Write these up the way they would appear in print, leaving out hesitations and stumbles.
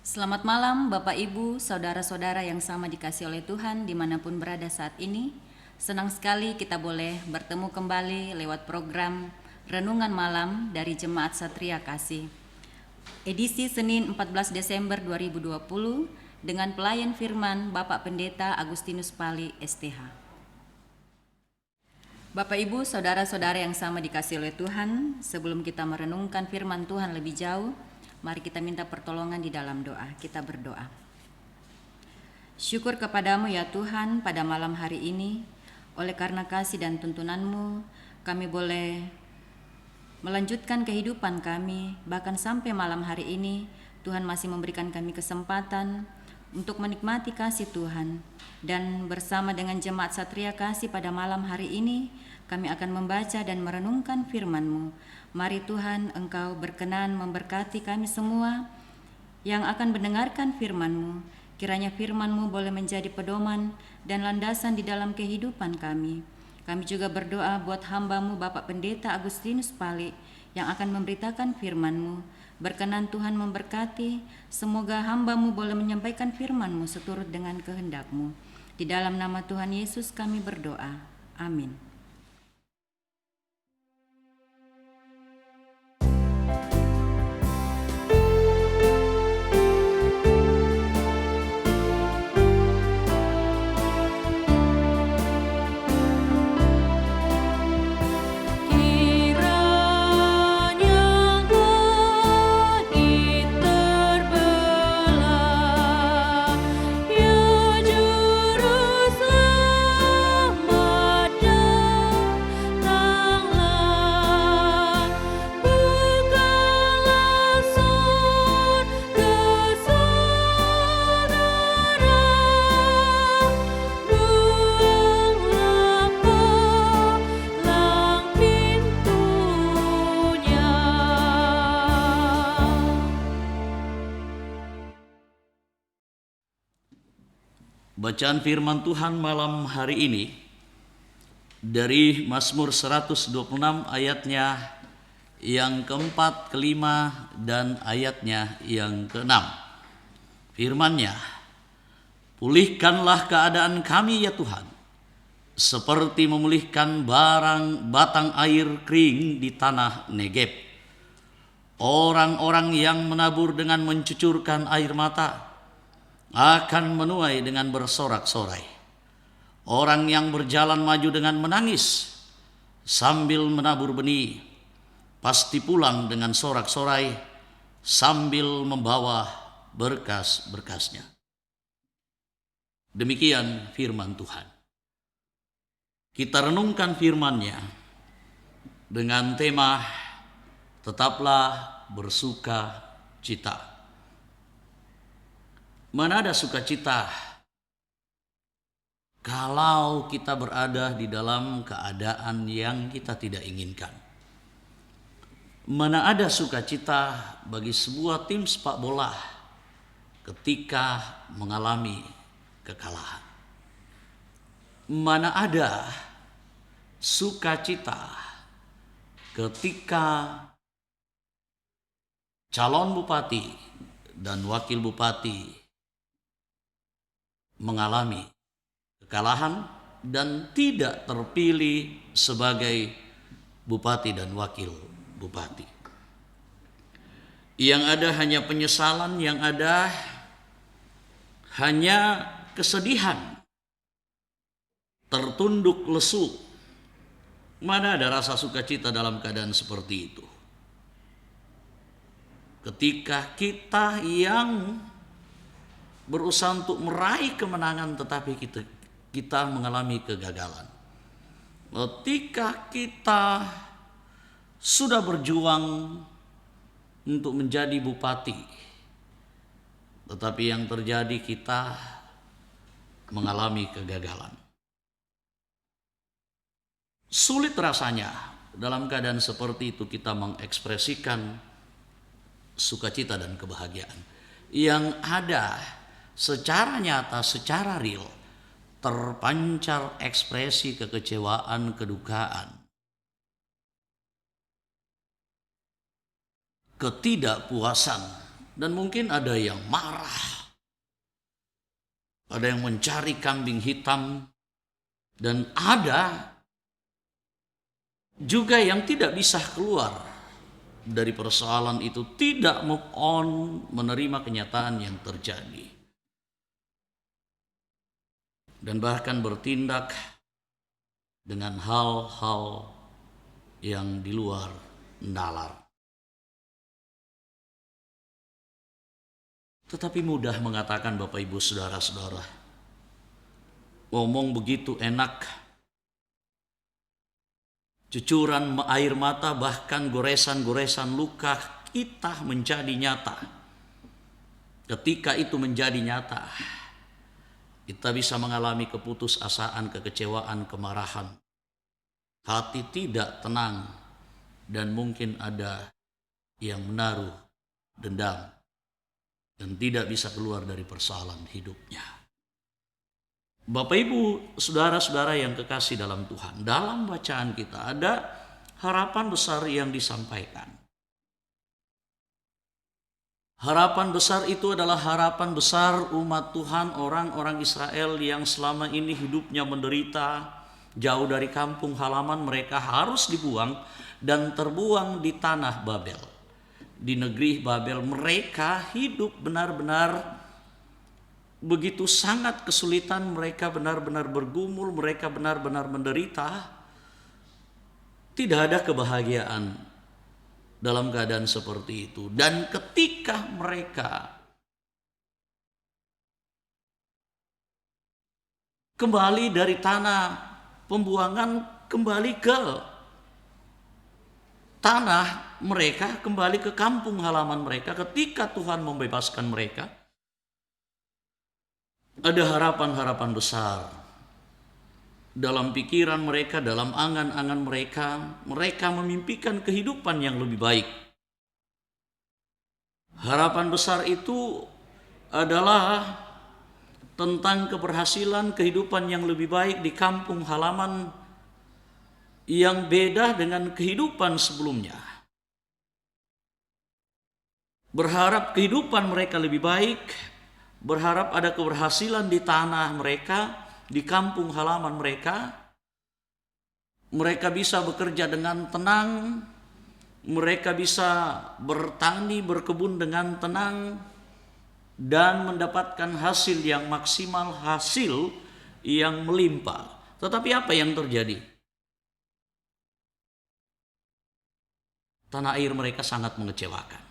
Selamat malam Bapak Ibu, Saudara-saudara yang sama dikasih oleh Tuhan dimanapun berada saat ini. Senang sekali kita boleh bertemu kembali lewat program Renungan Malam dari Jemaat Satria Kasih. Edisi Senin 14 Desember 2020 dengan pelayan firman Bapak Pendeta Agustinus Pali STH. Bapak Ibu, Saudara-saudara yang sama dikasih oleh Tuhan, sebelum kita merenungkan firman Tuhan lebih jauh, mari kita minta pertolongan di dalam doa. Kita berdoa. Syukur kepadamu ya Tuhan pada malam hari ini, oleh karena kasih dan tuntunan-Mu, kami boleh melanjutkan kehidupan kami, bahkan sampai malam hari ini, Tuhan masih memberikan kami kesempatan untuk menikmati kasih Tuhan. Dan bersama dengan Jemaat Satria Kasih pada malam hari ini, kami akan membaca dan merenungkan firman-Mu. Mari Tuhan, Engkau berkenan memberkati kami semua yang akan mendengarkan firman-Mu. Kiranya firman-Mu boleh menjadi pedoman dan landasan di dalam kehidupan kami. Kami juga berdoa buat hamba-Mu Bapak Pendeta Agustinus Pali yang akan memberitakan firman-Mu. Berkenan Tuhan memberkati, semoga hamba-Mu boleh menyampaikan firman-Mu seturut dengan kehendak-Mu. Di dalam nama Tuhan Yesus kami berdoa. Amin. Bacaan firman Tuhan malam hari ini dari Mazmur 126 ayatnya yang keempat, kelima, dan ayatnya yang keenam. Firman-Nya, pulihkanlah keadaan kami ya Tuhan, seperti memulihkan batang air kering di tanah Negeb. Orang-orang yang menabur dengan mencucurkan air mata akan menuai dengan bersorak-sorai. Orang yang berjalan maju dengan menangis sambil menabur benih, pasti pulang dengan sorak-sorai sambil membawa berkas-berkasnya. Demikian firman Tuhan. Kita renungkan firman-Nya dengan tema tetaplah bersuka cita. Mana ada sukacita kalau kita berada di dalam keadaan yang kita tidak inginkan? Mana ada sukacita bagi sebuah tim sepak bola ketika mengalami kekalahan? Mana ada sukacita ketika calon bupati dan wakil bupati mengalami kekalahan dan tidak terpilih sebagai bupati dan wakil bupati? Yang ada hanya penyesalan, yang ada hanya kesedihan, tertunduk lesu. Mana ada rasa sukacita dalam keadaan seperti itu? Ketika kita yang berusaha untuk meraih kemenangan tetapi kita mengalami kegagalan. Ketika kita sudah berjuang untuk menjadi bupati, tetapi yang terjadi kita mengalami kegagalan. Sulit rasanya dalam keadaan seperti itu kita mengekspresikan sukacita dan kebahagiaan. Yang ada secara nyata, secara real, terpancar ekspresi kekecewaan, kedukaan, ketidakpuasan Dan mungkin ada yang marah, ada yang mencari kambing hitam, dan ada juga yang tidak bisa keluar dari persoalan itu, tidak move on, menerima kenyataan yang terjadi. Dan bahkan bertindak dengan hal-hal yang di luar nalar. Tetapi mudah mengatakan Bapak Ibu Saudara-saudara, ngomong begitu enak, cucuran air mata bahkan goresan-goresan luka kita menjadi nyata. Ketika itu menjadi nyata, kita bisa mengalami keputusasaan, kekecewaan, kemarahan. Hati tidak tenang dan mungkin ada yang menaruh dendam dan tidak bisa keluar dari persoalan hidupnya. Bapak Ibu, saudara-saudara yang kekasih dalam Tuhan, dalam bacaan kita ada harapan besar yang disampaikan. Harapan besar itu adalah harapan besar umat Tuhan, orang-orang Israel yang selama ini hidupnya menderita, jauh dari kampung halaman mereka, harus dibuang dan terbuang di tanah Babel. Di negeri Babel mereka hidup benar-benar begitu sangat kesulitan, mereka benar-benar bergumul, mereka benar-benar menderita. Tidak ada kebahagiaan dalam keadaan seperti itu. Dan ketika mereka kembali dari tanah pembuangan, kembali ke tanah mereka, kembali ke kampung halaman mereka, ketika Tuhan membebaskan mereka, ada harapan-harapan besar dalam pikiran mereka, dalam angan-angan mereka. Mereka memimpikan kehidupan yang lebih baik. Harapan besar itu adalah tentang keberhasilan kehidupan yang lebih baik di kampung halaman yang beda dengan kehidupan sebelumnya. Berharap kehidupan mereka lebih baik, berharap ada keberhasilan di tanah mereka, di kampung halaman mereka. Mereka bisa bekerja dengan tenang, mereka bisa bertani, berkebun dengan tenang, dan mendapatkan hasil yang maksimal, hasil yang melimpah. Tetapi apa yang terjadi? Tanah air mereka sangat mengecewakan.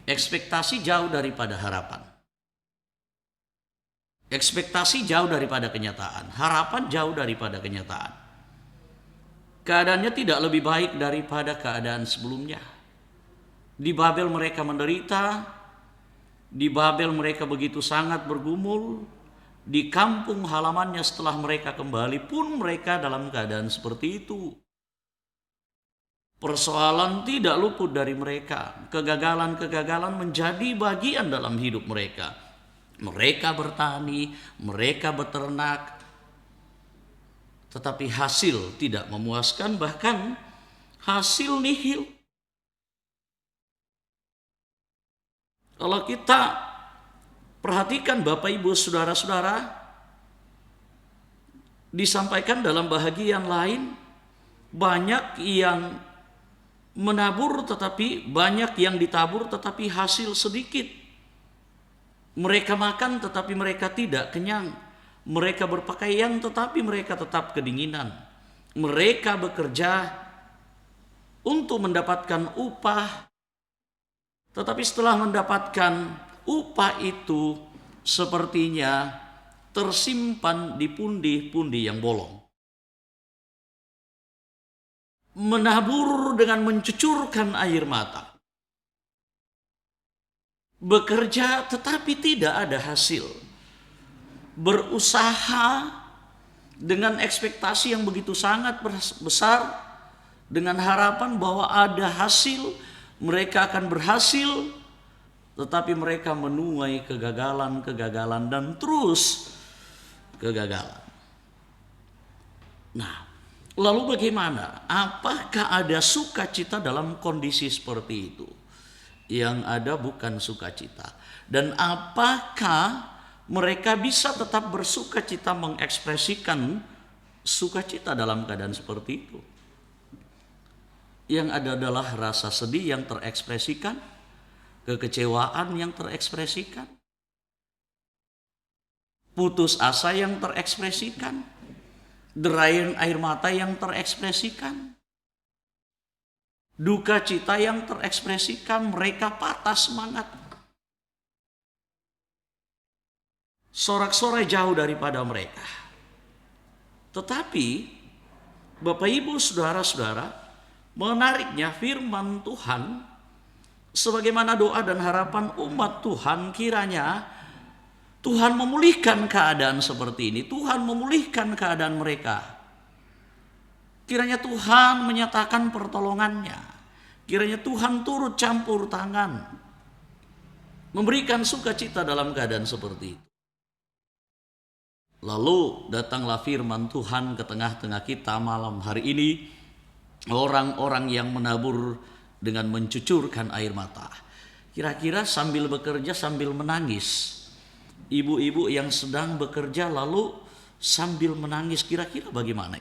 Ekspektasi jauh daripada harapan. Ekspektasi jauh daripada kenyataan. Harapan jauh daripada kenyataan. Keadaannya tidak lebih baik daripada keadaan sebelumnya. Di Babel mereka menderita. Di Babel mereka begitu sangat bergumul. Di kampung halamannya setelah mereka kembali pun mereka dalam keadaan seperti itu. Persoalan tidak luput dari mereka. Kegagalan-kegagalan menjadi bagian dalam hidup mereka. Mereka bertani, mereka beternak, tetapi hasil tidak memuaskan, bahkan hasil nihil. Kalau kita perhatikan Bapak Ibu Saudara-saudara, disampaikan dalam bahagian lain, banyak yang menabur tetapi banyak yang ditabur tetapi hasil sedikit. Mereka makan tetapi mereka tidak kenyang. Mereka berpakaian tetapi mereka tetap kedinginan. Mereka bekerja untuk mendapatkan upah, tetapi setelah mendapatkan upah itu sepertinya tersimpan di pundi-pundi yang bolong. Menabur dengan mencucurkan air mata. Bekerja tetapi tidak ada hasil. Berusaha dengan ekspektasi yang begitu sangat besar, dengan harapan bahwa ada hasil, mereka akan berhasil, tetapi mereka menuai kegagalan dan terus kegagalan. Nah, lalu bagaimana? Apakah ada sukacita dalam kondisi seperti itu? Yang ada bukan sukacita. Dan apakah mereka bisa tetap bersukacita, mengekspresikan sukacita dalam keadaan seperti itu? Yang ada adalah rasa sedih yang terekspresikan, kekecewaan yang terekspresikan, putus asa yang terekspresikan, derayan air mata yang terekspresikan, duka cita yang terekspresikan. Mereka patah semangat, sorak-sorai jauh daripada mereka. Tetapi Bapak Ibu saudara-saudara, menariknya firman Tuhan sebagaimana doa dan harapan umat Tuhan, kiranya Tuhan memulihkan keadaan seperti ini. Tuhan memulihkan keadaan mereka. Kiranya Tuhan menyatakan pertolongannya. Kiranya Tuhan turut campur tangan, memberikan sukacita dalam keadaan seperti itu. Lalu datanglah firman Tuhan ke tengah-tengah kita malam hari ini. Orang-orang yang menabur dengan mencucurkan air mata. Kira-kira sambil bekerja sambil menangis. Ibu-ibu yang sedang bekerja lalu sambil menangis, kira-kira bagaimana?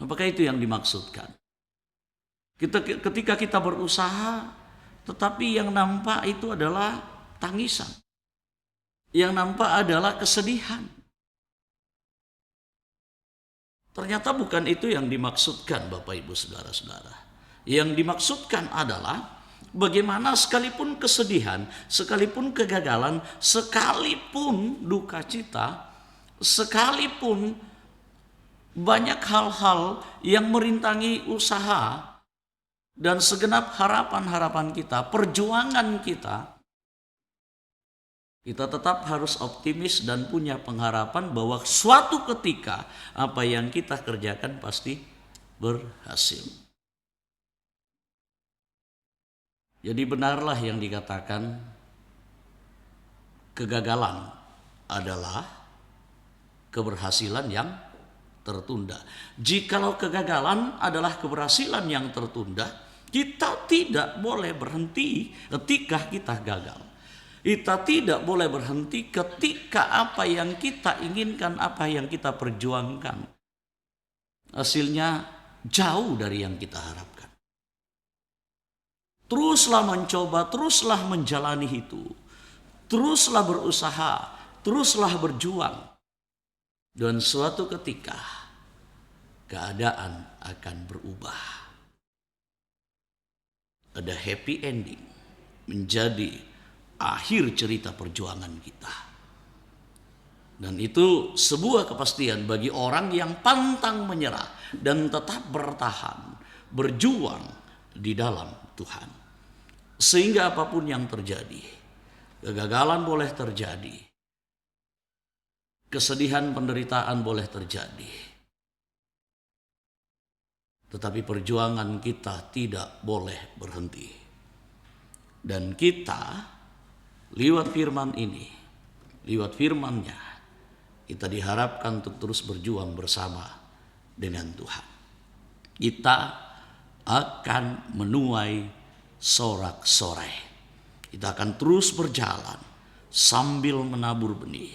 Apakah itu yang dimaksudkan? Ketika kita berusaha, tetapi yang nampak itu adalah tangisan. Yang nampak adalah kesedihan. Ternyata bukan itu yang dimaksudkan Bapak Ibu saudara-saudara. Yang dimaksudkan adalah bagaimana sekalipun kesedihan, sekalipun kegagalan, sekalipun duka cita, sekalipun banyak hal-hal yang merintangi usaha dan segenap harapan-harapan kita, perjuangan kita, kita tetap harus optimis dan punya pengharapan bahwa suatu ketika apa yang kita kerjakan pasti berhasil. Jadi benarlah yang dikatakan kegagalan adalah keberhasilan yang tertunda. Jikalau kegagalan adalah keberhasilan yang tertunda, kita tidak boleh berhenti ketika kita gagal. Kita tidak boleh berhenti ketika apa yang kita inginkan, apa yang kita perjuangkan, hasilnya jauh dari yang kita harapkan. Teruslah mencoba, teruslah menjalani itu. Teruslah berusaha, teruslah berjuang. Dan suatu ketika keadaan akan berubah. Ada happy ending, menjadi akhir cerita perjuangan kita. Dan itu sebuah kepastian bagi orang yang pantang menyerah dan tetap bertahan, berjuang di dalam Tuhan. Sehingga apapun yang terjadi, kegagalan boleh terjadi, kesedihan, penderitaan boleh terjadi, tetapi perjuangan kita tidak boleh berhenti. Dan kita lewat firman ini, lewat firman-Nya, kita diharapkan untuk terus berjuang bersama dengan Tuhan. Kita akan menuai sorak-sorai. Kita akan terus berjalan sambil menabur benih,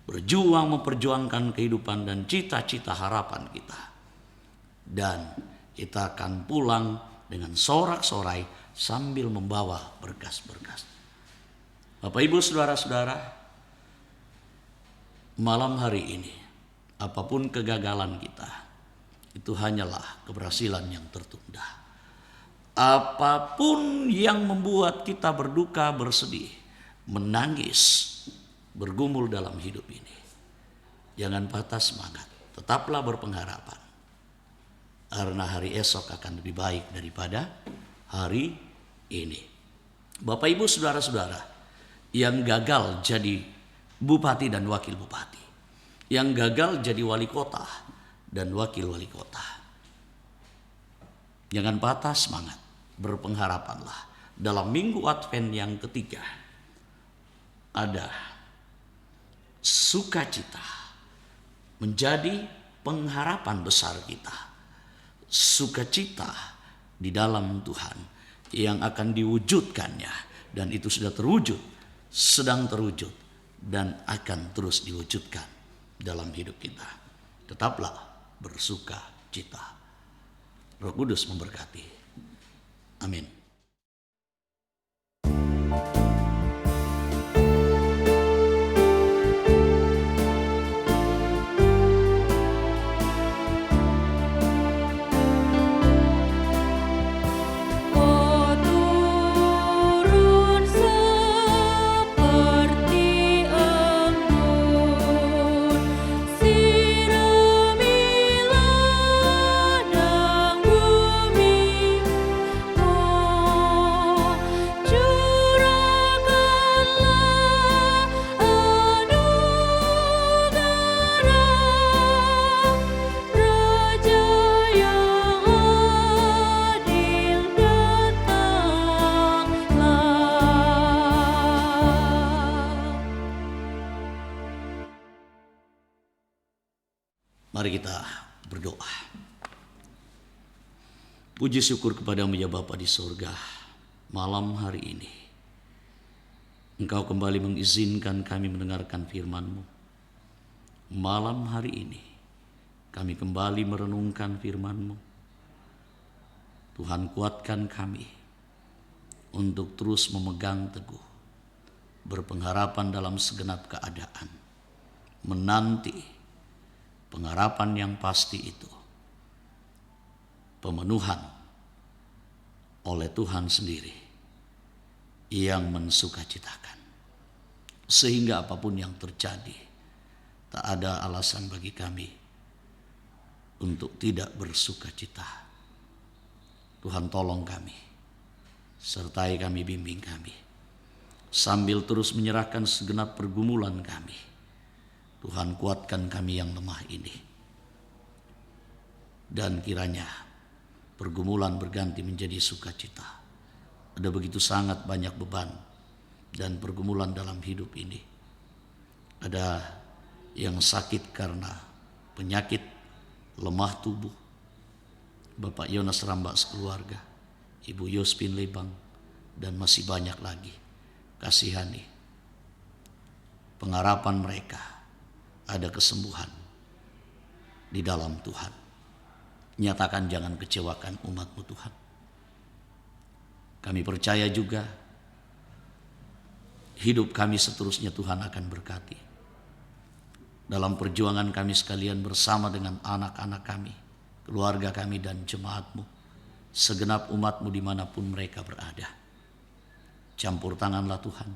berjuang memperjuangkan kehidupan dan cita-cita harapan kita. Dan kita akan pulang dengan sorak-sorai sambil membawa berkas-berkas. Bapak Ibu saudara-saudara, malam hari ini, apapun kegagalan kita, itu hanyalah keberhasilan yang tertunda. Apapun yang membuat kita berduka, bersedih, menangis, bergumul dalam hidup ini, jangan patah semangat, tetaplah berpengharapan. Karena hari esok akan lebih baik daripada hari ini. Bapak Ibu saudara-saudara, yang gagal jadi bupati dan wakil bupati, yang gagal jadi wali kota dan wakil wali kota, jangan patah semangat, berpengharapanlah. Dalam minggu Advent yang ketiga ada sukacita menjadi pengharapan besar kita. Sukacita di dalam Tuhan. yang akan diwujudkannya, dan itu sudah terwujud, sedang terwujud, dan akan terus diwujudkan dalam hidup kita. Tetaplah bersuka cita. Roh Kudus memberkati. Amin. Mari kita berdoa. Puji syukur kepadamu ya Bapa di surga, malam hari ini Engkau kembali mengizinkan kami mendengarkan firman-Mu. Malam hari ini kami kembali merenungkan firman-Mu. Tuhan, kuatkan kami untuk terus memegang teguh, berpengharapan dalam segenap keadaan, menanti pengharapan yang pasti itu, pemenuhan oleh Tuhan sendiri yang mensukacitakan. Sehingga apapun yang terjadi, tak ada alasan bagi kami untuk tidak bersukacita. Tuhan, tolong kami, sertai kami, bimbing kami, sambil terus menyerahkan segenap pergumulan kami. Tuhan, kuatkan kami yang lemah ini. Dan kiranya pergumulan berganti menjadi sukacita. Ada begitu sangat banyak beban dan pergumulan dalam hidup ini. Ada yang sakit karena penyakit, lemah tubuh. Bapak Yonas Rambak sekeluarga, Ibu Yospin Lebang, dan masih banyak lagi. Kasihani. Pengharapan mereka ada kesembuhan di dalam Tuhan. Nyatakan jangan kecewakan umat-Mu Tuhan. Kami percaya juga hidup kami seterusnya Tuhan akan berkati. Dalam perjuangan kami sekalian bersama dengan anak-anak kami, keluarga kami dan jemaat-Mu, segenap umat-Mu dimanapun mereka berada. Campur tanganlah Tuhan,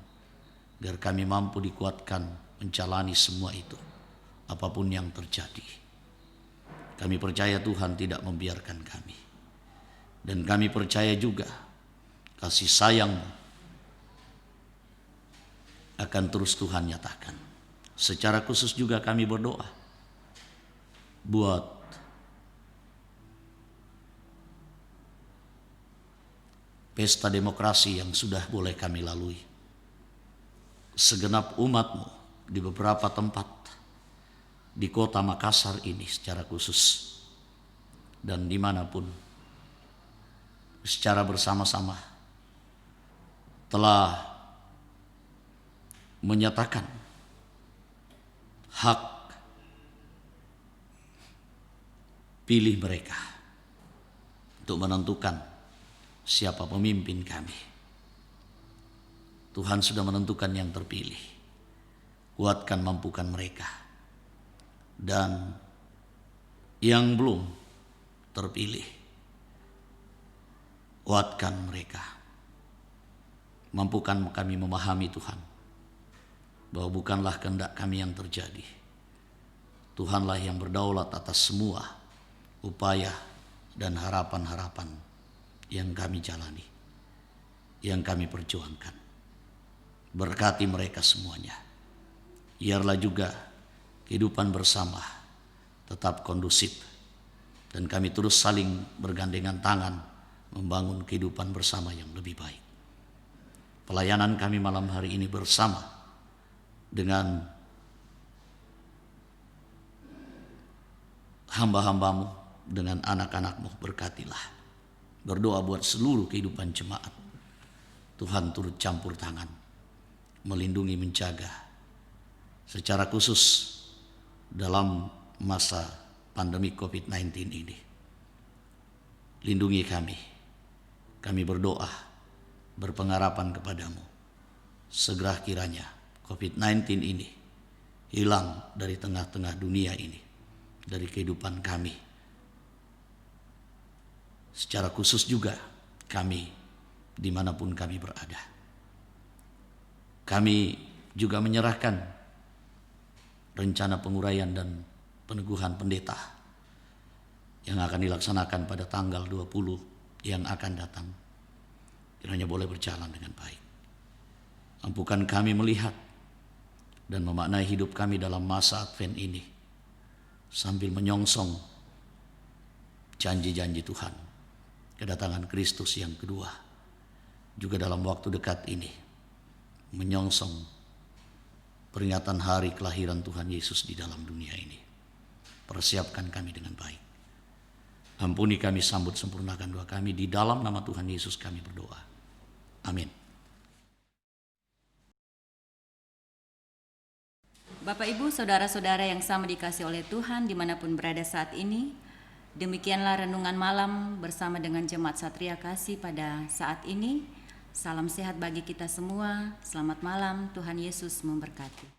agar kami mampu dikuatkan menjalani semua itu. Apapun yang terjadi, kami percaya Tuhan tidak membiarkan kami. Dan kami percaya juga kasih sayang-Mu akan terus Tuhan nyatakan. Secara khusus juga kami berdoa buat pesta demokrasi yang sudah boleh kami lalui. Segenap umat-Mu di beberapa tempat di kota Makassar ini secara khusus, dan dimanapun secara bersama-sama telah menyatakan hak pilih mereka untuk menentukan siapa pemimpin kami. Tuhan sudah menentukan yang terpilih. Kuatkan, mampukan mereka. Dan yang belum terpilih, kuatkan mereka. Mampukan kami memahami Tuhan, bahwa bukanlah kehendak kami yang terjadi. Tuhanlah yang berdaulat atas semua upaya dan harapan-harapan yang kami jalani, yang kami perjuangkan. Berkati mereka semuanya. Biarlah juga kehidupan bersama tetap kondusif, dan kami terus saling bergandengan tangan membangun kehidupan bersama yang lebih baik. Pelayanan kami malam hari ini bersama dengan hamba-hambamu, dengan anak-anakmu, berkatilah. berdoa buat seluruh kehidupan jemaat. Tuhan turut campur tangan, melindungi, menjaga, secara khusus dalam masa pandemi COVID-19 ini. Lindungi kami. Kami berdoa, berpengharapan kepadamu. Segera kiranya COVID-19 ini hilang dari tengah-tengah dunia ini, dari kehidupan kami. Secara khusus juga kami, dimanapun kami berada. Kami juga menyerahkan rencana penguraian dan peneguhan pendeta yang akan dilaksanakan pada tanggal 20 yang akan datang. Kiranya boleh berjalan dengan baik. Ampukan kami melihat dan memaknai hidup kami dalam masa Advent ini sambil menyongsong janji-janji Tuhan, kedatangan Kristus yang kedua. Juga dalam waktu dekat ini menyongsong peringatan hari kelahiran Tuhan Yesus di dalam dunia ini. Persiapkan kami dengan baik. Ampuni kami, sambut sempurnakan doa kami. Di dalam nama Tuhan Yesus kami berdoa. Amin. Bapak, Ibu, Saudara-saudara yang sama dikasih oleh Tuhan dimanapun berada saat ini, demikianlah renungan malam bersama dengan Jemaat Satria Kasih pada saat ini. Salam sehat bagi kita semua. Selamat malam, Tuhan Yesus memberkati.